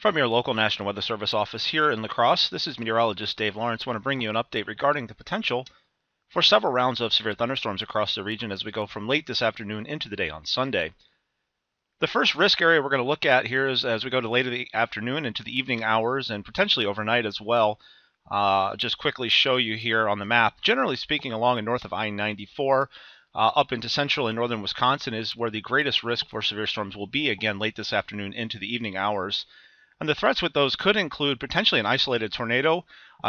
From your local National Weather Service office here in La Crosse, this is meteorologist Dave Lawrence. I want to bring you an update regarding the potential for several rounds of severe thunderstorms across the region as we go from late this afternoon into the day on Sunday. The first risk area we're going to look at here is as we go to later the afternoon into the evening hours and potentially overnight as well. Just quickly show you here on the map. Generally speaking, along and north of I-94, up into central and northern Wisconsin is where the greatest risk for severe storms will be, again, late this afternoon into the evening hours. And the threats with those could include potentially an isolated tornado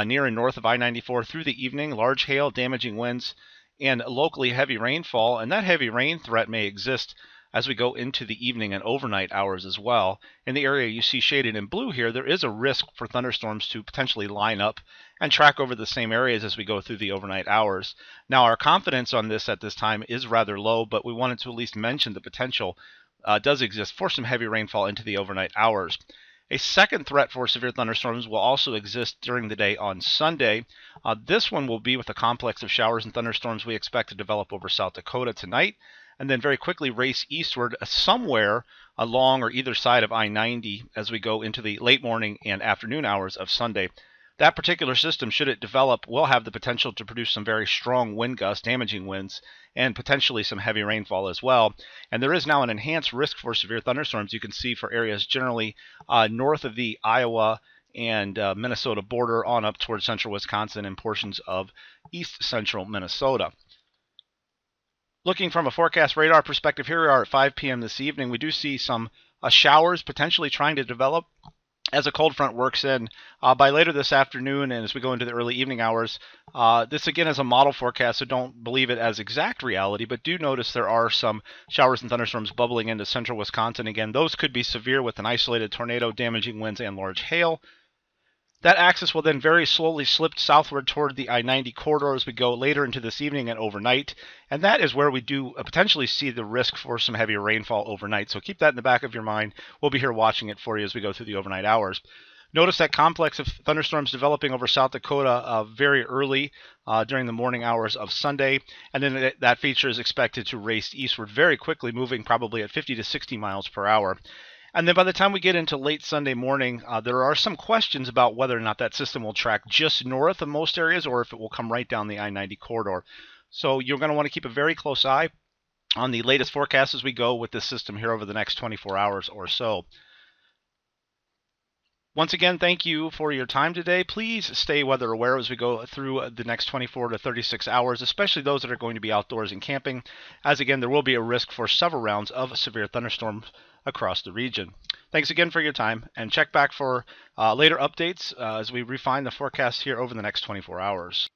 near and north of I-94 through the evening, large hail, damaging winds, and locally heavy rainfall. And that heavy rain threat may exist as we go into the evening and overnight hours as well. In the area you see shaded in blue here, there is a risk for thunderstorms to potentially line up and track over the same areas as we go through the overnight hours. Now, our confidence on this at this time is rather low, but we wanted to at least mention the potential does exist for some heavy rainfall into the overnight hours. A second threat for severe thunderstorms will also exist during the day on Sunday. This one will be with a complex of showers and thunderstorms we expect to develop over South Dakota tonight, and then very quickly race eastward somewhere along or either side of I-90 as we go into the late morning and afternoon hours of Sunday. That particular system, should it develop, will have the potential to produce some very strong wind gusts, damaging winds, and potentially some heavy rainfall as well. And there is now an enhanced risk for severe thunderstorms you can see for areas generally north of the Iowa and Minnesota border on up towards central Wisconsin and portions of east central Minnesota. Looking from a forecast radar perspective, here we are at 5 p.m. this evening. We do see some showers potentially trying to develop as a cold front works in by later this afternoon and as we go into the early evening hours. This again is a model forecast, so don't believe it as exact reality, but do notice there are some showers and thunderstorms bubbling into central Wisconsin. Again, those could be severe with an isolated tornado, damaging winds, and large hail. That axis will then very slowly slip southward toward the I-90 corridor as we go later into this evening and overnight. And that is where we do potentially see the risk for some heavier rainfall overnight. So keep that in the back of your mind. We'll be here watching it for you as we go through the overnight hours. Notice that complex of thunderstorms developing over South Dakota very early during the morning hours of Sunday. And then that feature is expected to race eastward very quickly, moving probably at 50 to 60 miles per hour. And then by the time we get into late Sunday morning, there are some questions about whether or not that system will track just north of most areas or if it will come right down the I-90 corridor. So you're going to want to keep a very close eye on the latest forecast as we go with this system here over the next 24 hours or so. Once again, thank you for your time today. Please stay weather aware as we go through the next 24 to 36 hours, especially those that are going to be outdoors and camping, as again, there will be a risk for several rounds of severe thunderstorms across the region. Thanks again for your time, and check back for later updates as we refine the forecast here over the next 24 hours.